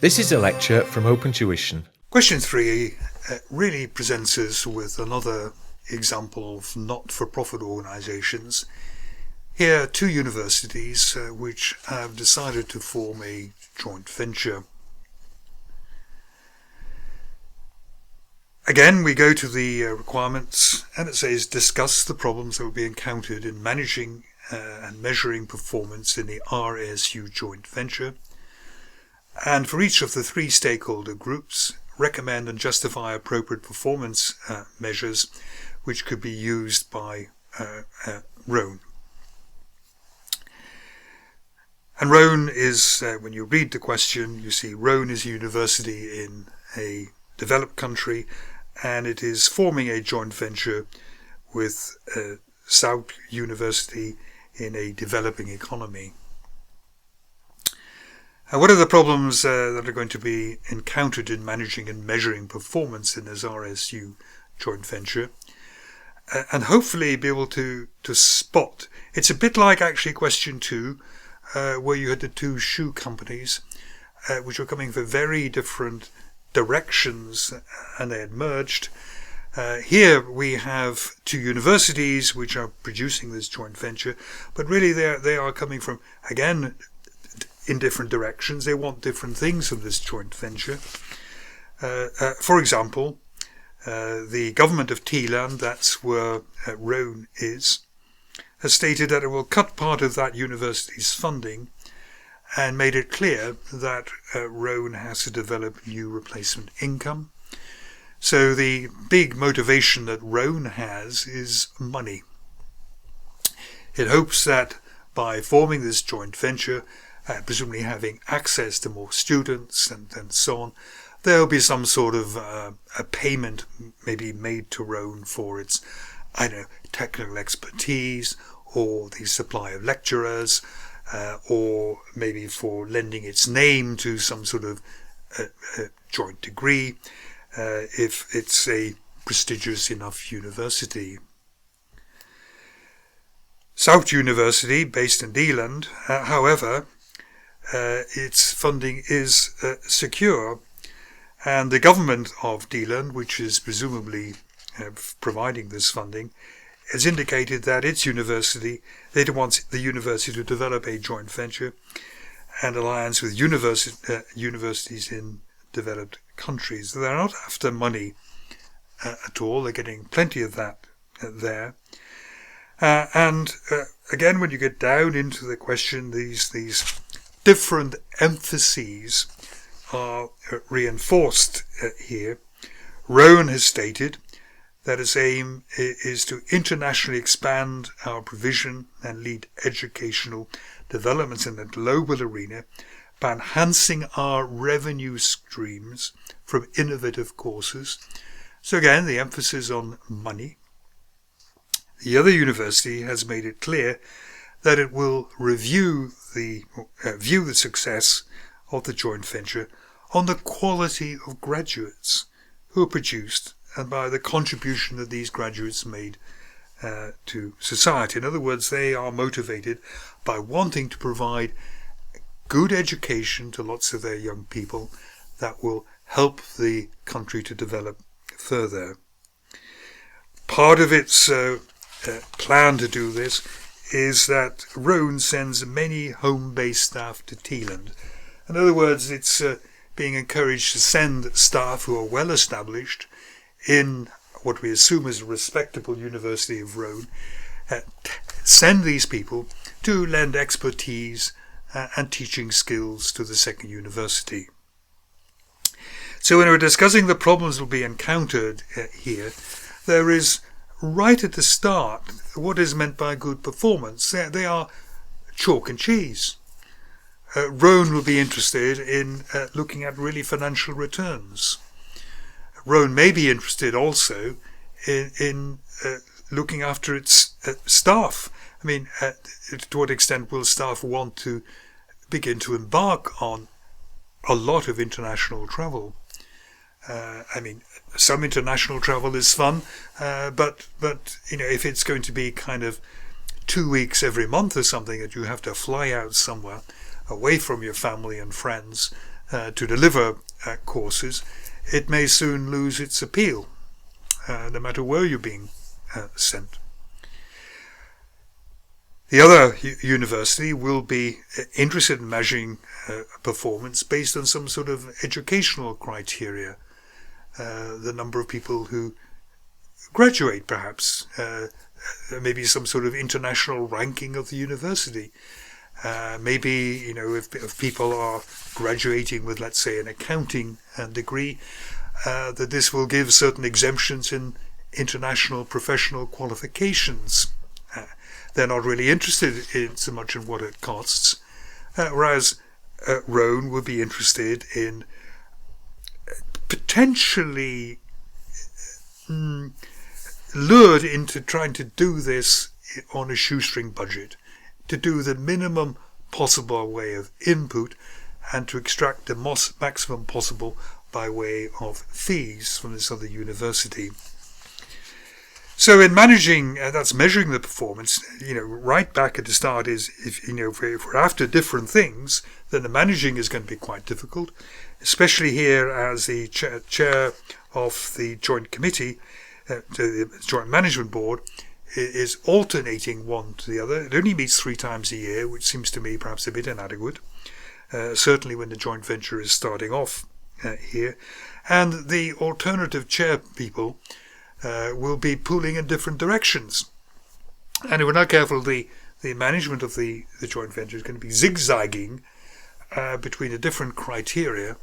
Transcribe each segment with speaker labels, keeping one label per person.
Speaker 1: This is a lecture from Open Tuition.
Speaker 2: Question 3 really presents us with another example of not-for-profit organisations. Here are two universities which have decided to form a joint venture. Again, we go to the requirements and it says discuss the problems that will be encountered in managing and measuring performance in the RSU joint venture. And for each of the three stakeholder groups, recommend and justify appropriate performance measures which could be used by Rhone. And Rhone is, when you read the question, you see Rhone is a university in a developed country and it is forming a joint venture with South University in a developing economy. What are the problems that are going to be encountered in managing and measuring performance in this RSU joint venture? And hopefully be able to spot. It's a bit like actually question 2, where you had the two shoe companies, which were coming for very different directions and they had merged. Here we have two universities which are producing this joint venture, but really they are coming from, again, in different directions. They want different things from this joint venture. For example, the government of Thailand, that's where Rhone is, has stated that it will cut part of that university's funding and made it clear that Rhone has to develop new replacement income. So the big motivation that Rhone has is money. It hopes that by forming this joint venture, presumably having access to more students and so on, there will be some sort of a payment maybe made to Rhone for its, technical expertise or the supply of lecturers, or maybe for lending its name to some sort of joint degree, if it's a prestigious enough university. South University, based in Thailand, however, its funding is secure, and the government of Thailand, which is presumably providing this funding, has indicated that its university, they want the university to develop a joint venture and alliance with universities in developed countries. They're not after money at all. They're getting plenty of that there. And again, when you get down into the question, these different emphases are reinforced here. Rhone has stated that its aim is to internationally expand our provision and lead educational developments in the global arena by enhancing our revenue streams from innovative courses. So again, the emphasis on money. The other university has made it clear that it will view the success of the joint venture on the quality of graduates who are produced and by the contribution that these graduates made to society. In other words, they are motivated by wanting to provide good education to lots of their young people that will help the country to develop further. Part of its plan to do this is that Rhone sends many home-based staff to Thailand. In other words, it's being encouraged to send staff who are well established in what we assume is a respectable University of Rhone, send these people to lend expertise and teaching skills to the second university. So when we're discussing the problems that will be encountered here, there is right at the start what is meant by good performance. They are chalk and cheese. Rhone will be interested in looking at really financial returns. Rhone may be interested also in looking after its staff. I mean, to what extent will staff want to begin to embark on a lot of international travel? Some international travel is fun, but if it's going to be kind of 2 weeks every month or something that you have to fly out somewhere away from your family and friends to deliver courses, it may soon lose its appeal, no matter where you're being sent. The other university will be interested in measuring performance based on some sort of educational criteria. The number of people who graduate, perhaps, maybe some sort of international ranking of the university. Maybe, if people are graduating with, let's say, an accounting degree, that this will give certain exemptions in international professional qualifications. They're not really interested in so much in what it costs, whereas Roan would be interested in potentially lured into trying to do this on a shoestring budget, to do the minimum possible way of input and to extract the maximum possible by way of fees from this other university. So in managing, that's measuring the performance, right back at the start is, if we're after different things, then the managing is going to be quite difficult, especially here as the chair of the joint committee, the joint management board, is alternating one to the other. It only meets 3 times a year, which seems to me perhaps a bit inadequate, certainly when the joint venture is starting off here. And the alternative chair people will be pulling in different directions. And if we're not careful, the management of the joint venture is going to be zigzagging between the different criteria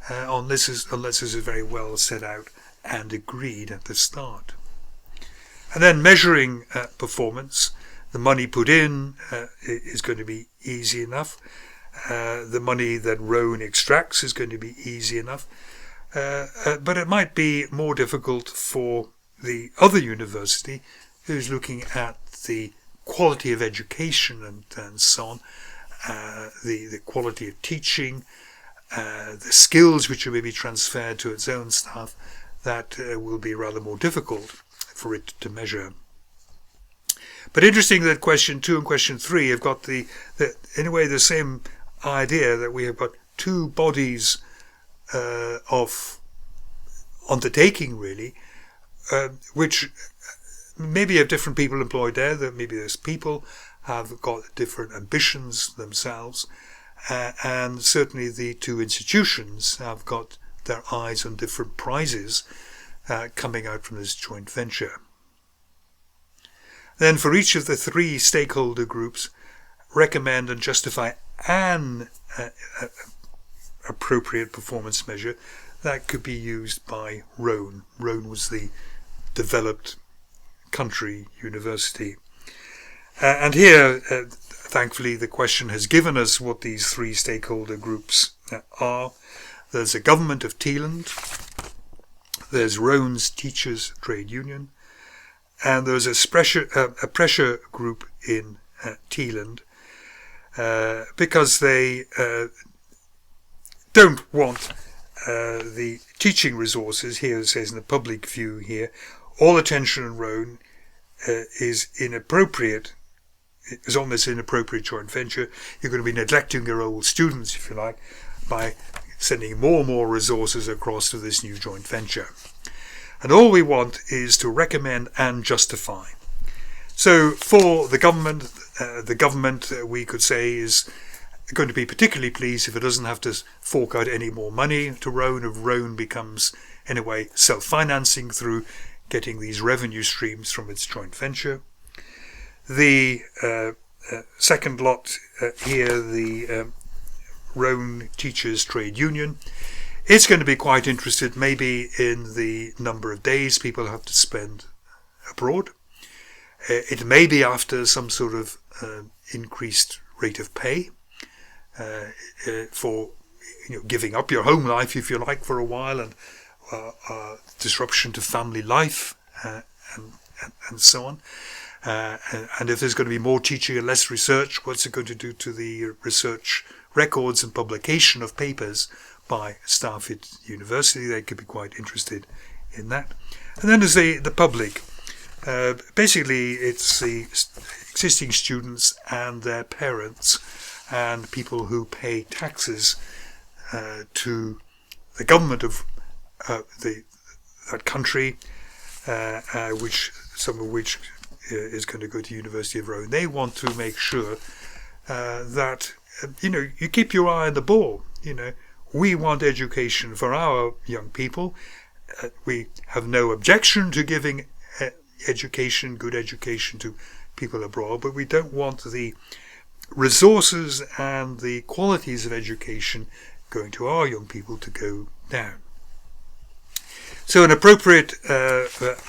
Speaker 2: unless this is very well set out and agreed at the start. And then measuring performance, the money put in is going to be easy enough. The money that Roan extracts is going to be easy enough. But it might be more difficult for the other university who's looking at the quality of education and so on, the quality of teaching, the skills which are maybe transferred to its own staff. That will be rather more difficult for it to measure. But interesting that question 2 and question 3 have got in a way the same idea, that we have got 2 bodies of undertaking really, which maybe have different people employed there, that maybe those people have got different ambitions themselves, and certainly the 2 institutions have got their eyes on different prizes coming out from this joint venture. Then for each of the 3 stakeholder groups, recommend and justify an appropriate performance measure that could be used by Roan. Roan was the developed country university. And here, thankfully, the question has given us what these 3 stakeholder groups are. There's a government of Teeland, there's Roan's teachers trade union, and there's a pressure group in Teeland because they don't want the teaching resources, here it says in the public view here, all attention on Roan is inappropriate. It's on this inappropriate joint venture. You're going to be neglecting your old students, if you like, by sending more and more resources across to this new joint venture. And all we want is to recommend and justify. So for the government we could say is going to be particularly pleased if it doesn't have to fork out any more money to Roan, if Roan becomes in a way self-financing through getting these revenue streams from its joint venture. The second lot here, the Roan Teachers Trade Union, it's going to be quite interested maybe in the number of days people have to spend abroad. It may be after some sort of increased rate of pay for giving up your home life, if you like, for a while, and disruption to family life and so on. And if there's going to be more teaching and less research, what's it going to do to the research records and publication of papers by staff at university? They could be quite interested in that. And then there's the public. Basically, it's the existing students and their parents and people who pay taxes to the government of that country, some of which is going to go to University of Rome. They want to make sure that you keep your eye on the ball. We want education for our young people. We have no objection to giving good education to people abroad, but we don't want the resources and the qualities of education going to our young people to go down. So an appropriate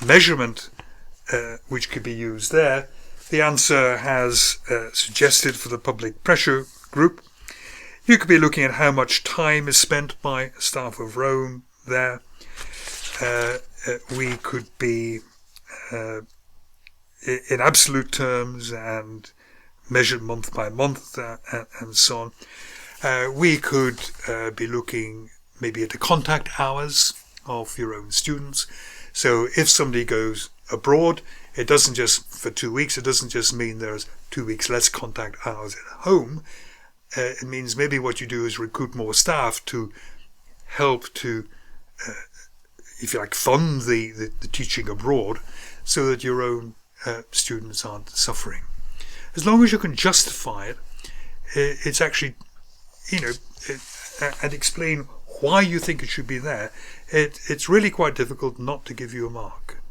Speaker 2: measurement which could be used there, the answer has suggested for the public pressure group. You could be looking at how much time is spent by staff of Rome there. We could be in absolute terms and measured month by month and so on. We could be looking maybe at the contact hours of your own students. So if somebody goes abroad, it doesn't just for 2 weeks, it doesn't just mean there's 2 weeks less contact hours at home. It means maybe what you do is recruit more staff to help to, if you like, fund the teaching abroad so that your own students aren't suffering. As long as you can justify it, it's actually, and explain why you think it should be there, it's really quite difficult not to give you a mark.